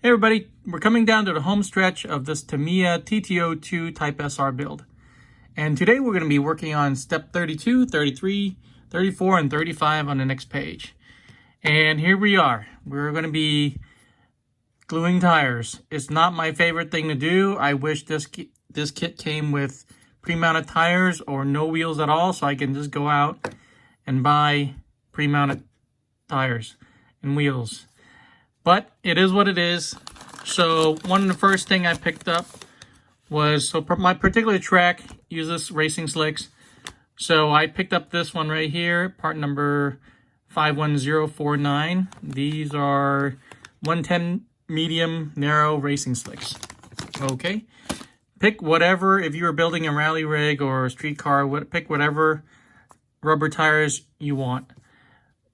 Hey everybody, we're coming down to the home stretch of this Tamiya TT-02 Type SR build. And today we're going to be working on step 32, 33, 34, and 35 on the next page. And here we are. We're going to be gluing tires. It's not my favorite thing to do. I wish this kit came with pre-mounted tires or no wheels at all, so I can just go out and buy pre-mounted tires and wheels. But it is what it is. So one of the first thing I picked up was, so my particular track uses racing slicks. So I picked up this one right here, part number 51049. These are 110 medium narrow racing slicks. Okay. Pick whatever, if you were building a rally rig or a street car, pick whatever rubber tires you want.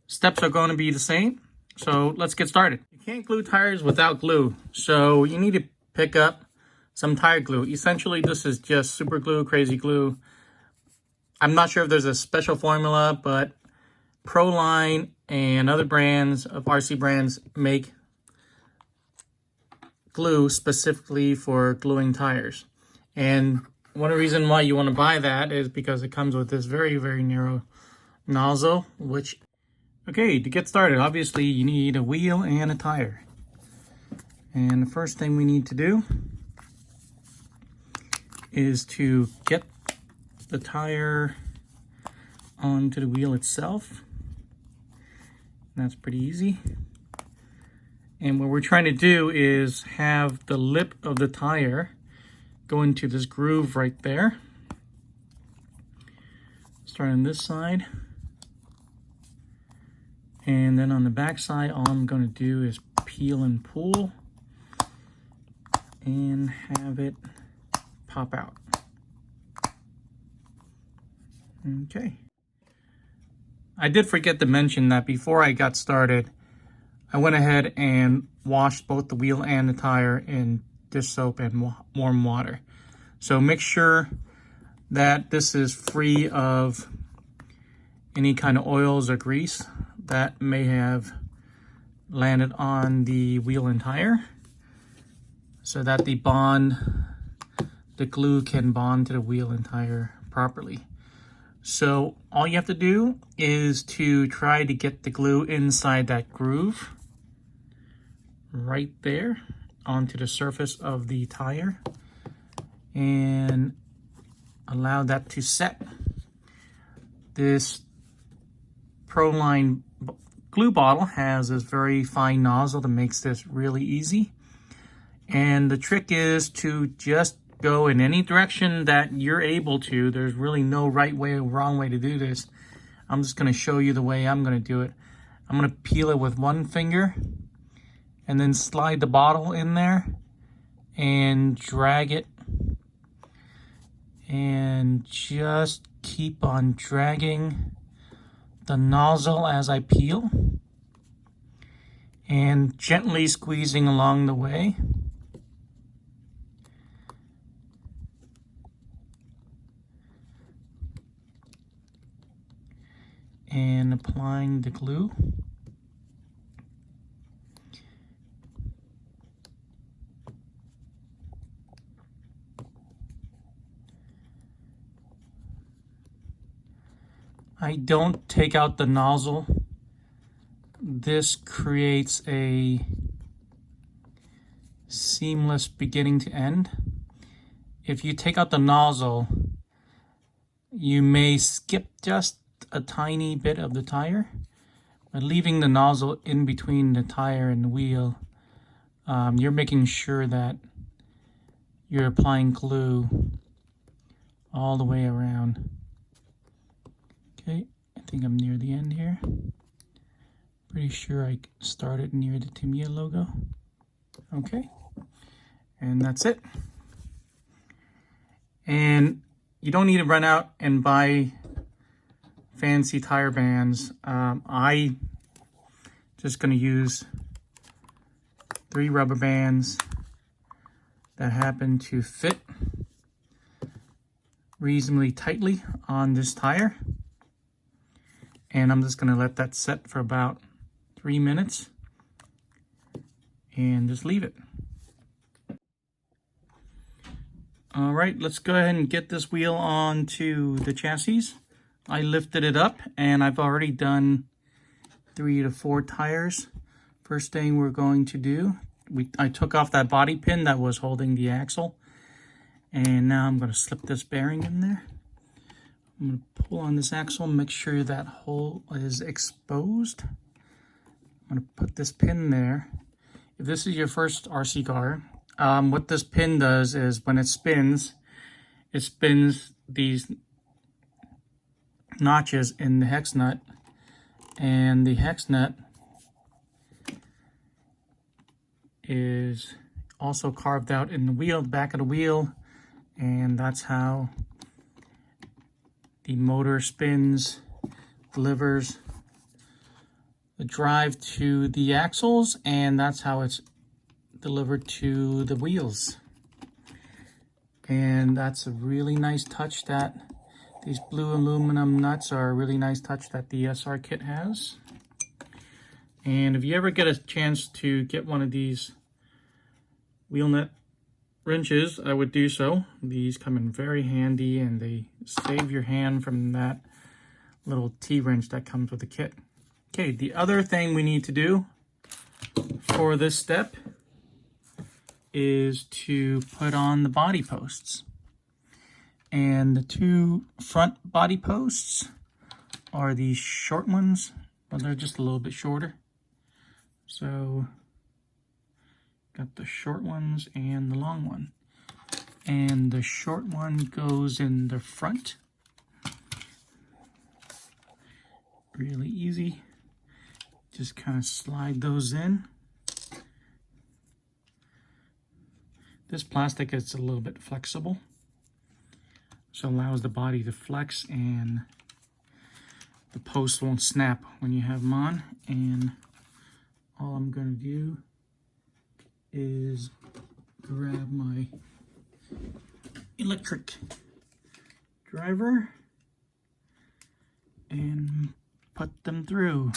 Steps are going to be the same. So let's get started. You can't glue tires without glue. So you need to pick up some tire glue. Essentially, this is just super glue, crazy glue. I'm not sure if there's a special formula, but Proline and other brands of RC brands make glue specifically for gluing tires. And one reason why you want to buy that is because it comes with this very, very narrow nozzle, which okay, to get started, obviously you need a wheel and a tire. And the first thing we need to do is to get the tire onto the wheel itself. And that's pretty easy. And what we're trying to do is have the lip of the tire go into this groove right there. Start on this side. And then on the back side, all I'm going to do is peel and pull and have it pop out. Okay. I did forget to mention that before I got started, I went ahead and washed both the wheel and the tire in dish soap and warm water. So make sure that this is free of any kind of oils or grease that may have landed on the wheel and tire, so that the glue can bond to the wheel and tire properly. So all you have to do is to try to get the glue inside that groove right there onto the surface of the tire and allow that to set. This Proline glue bottle has this very fine nozzle that makes this really easy. And the trick is to just go in any direction that you're able to. There's really no right way or wrong way to do this. I'm just going to show you the way I'm going to do it. I'm going to peel it with one finger and then slide the bottle in there and drag it. And just keep on dragging the nozzle as I peel and gently squeezing along the way. And applying the glue. I don't take out the nozzle. This creates a seamless beginning to end. If you take out the nozzle, you may skip just a tiny bit of the tire, but leaving the nozzle in between the tire and the wheel, you're making sure that you're applying glue all the way around. Okay, I think I'm near the end here. Pretty sure I started near the Tamiya logo. Okay, and that's it. And you don't need to run out and buy fancy tire bands. I just going to use 3 rubber bands that happen to fit reasonably tightly on this tire. And I'm just going to let that set for about 3 minutes. and just leave it. All right, let's go ahead and get this wheel onto the chassis. I lifted it up and I've already done 3 to 4 tires. First thing we're going to do, I took off that body pin that was holding the axle, and now I'm going to slip this bearing in there. I'm going to pull on this axle, make sure that hole is exposed. I'm going to put this pin there. If this is your first RC car, what this pin does is when it spins these notches in the hex nut, and the hex nut is also carved out in the wheel, the back of the wheel, and that's how the motor spins, delivers the drive to the axles, and that's how it's delivered to the wheels. And that's a really nice touch that these blue aluminum nuts are a really nice touch that the SR kit has. And if you ever get a chance to get one of these wheel nut wrenches, I would do so. These come in very handy and they save your hand from that little T-wrench that comes with the kit. Okay, the other thing we need to do for this step is to put on the body posts. And the 2 front body posts are these short ones. Well, they're just a little bit shorter. So, got the short ones and the long one. And the short one goes in the front. Really easy. Just kind of slide those in. This plastic is a little bit flexible, so it allows the body to flex and the posts won't snap when you have them on. And all I'm going to do is grab my electric driver and put them through.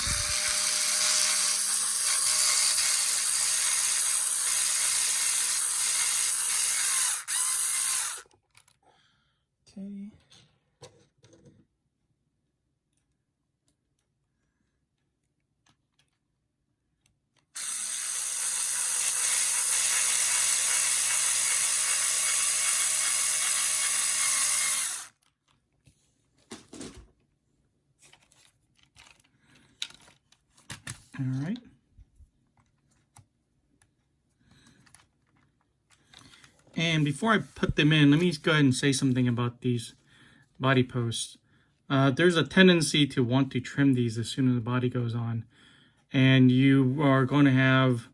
Okay. All right. And before I put them in, let me go ahead and say something about these body posts. There's a tendency to want to trim these as soon as the body goes on. And you are going to have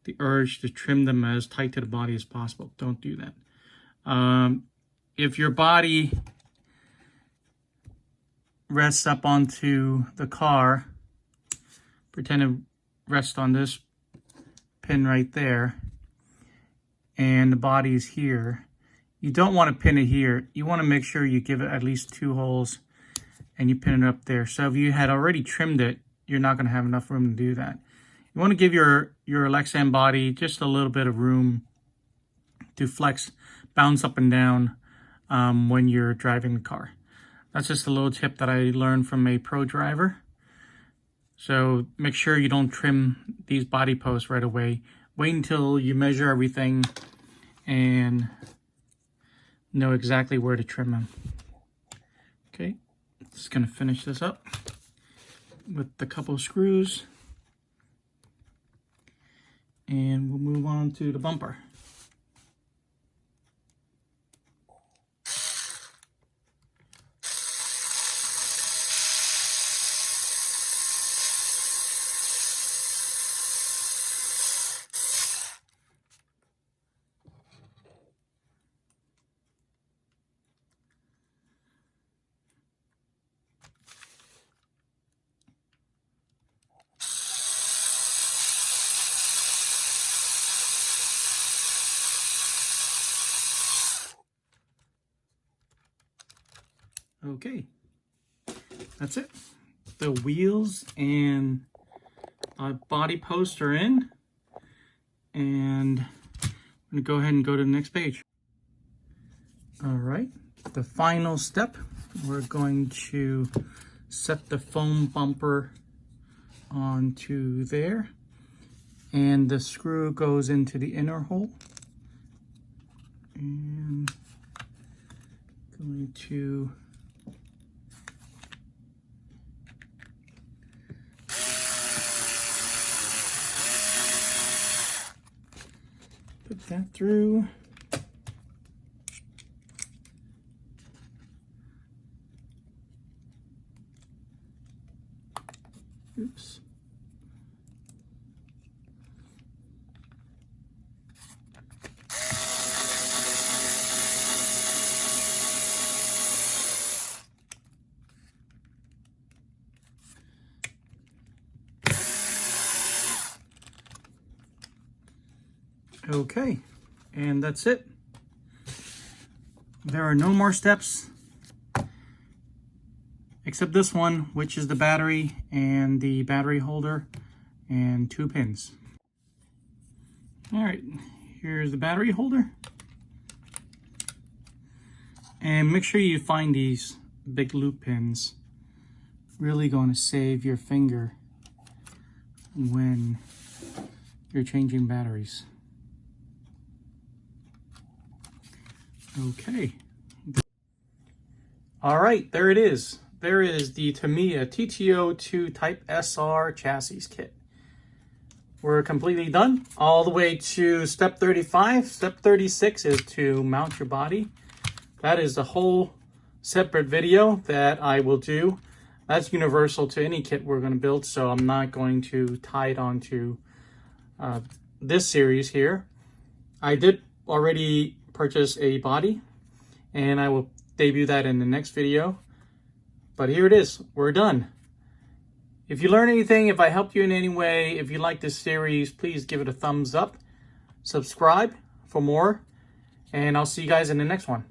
the urge to trim them as tight to the body as possible. Don't do that. If your body rests up onto the car, pretend to rest on this pin right there, and the body is here. You don't want to pin it here. You want to make sure you give it at least 2 holes and you pin it up there. So if you had already trimmed it, you're not going to have enough room to do that. You want to give your Lexan body just a little bit of room to flex, bounce up and down when you're driving the car. That's just a little tip that I learned from a pro driver. So make sure you don't trim these body posts right away. Wait until you measure everything and know exactly where to trim them. Okay, just gonna finish this up with a couple of screws, and we'll move on to the bumper. Okay, that's it. The wheels and body posts are in, And I'm going to go ahead and go to the next page. All right, the final step, we're going to set the foam bumper onto there. And the screw goes into the inner hole. And going to put that through. Oops. Okay, and that's it. There are no more steps except this one, which is the battery and the battery holder and 2 pins. All right, here's the battery holder. And make sure you find these big loop pins. Really going to save your finger when you're changing batteries. Okay. All right, there it is. There is the Tamiya TT-02 Type SR chassis kit. We're completely done. All the way to step 35. Step 36 is to mount your body. That is a whole separate video that I will do. That's universal to any kit we're going to build, so I'm not going to tie it onto this series here. I did already purchase a body, and I will debut that in the next video. But here it is. We're done. If you learned anything, if I helped you in any way, if you like this series, please give it a thumbs up. Subscribe for more, and I'll see you guys in the next one.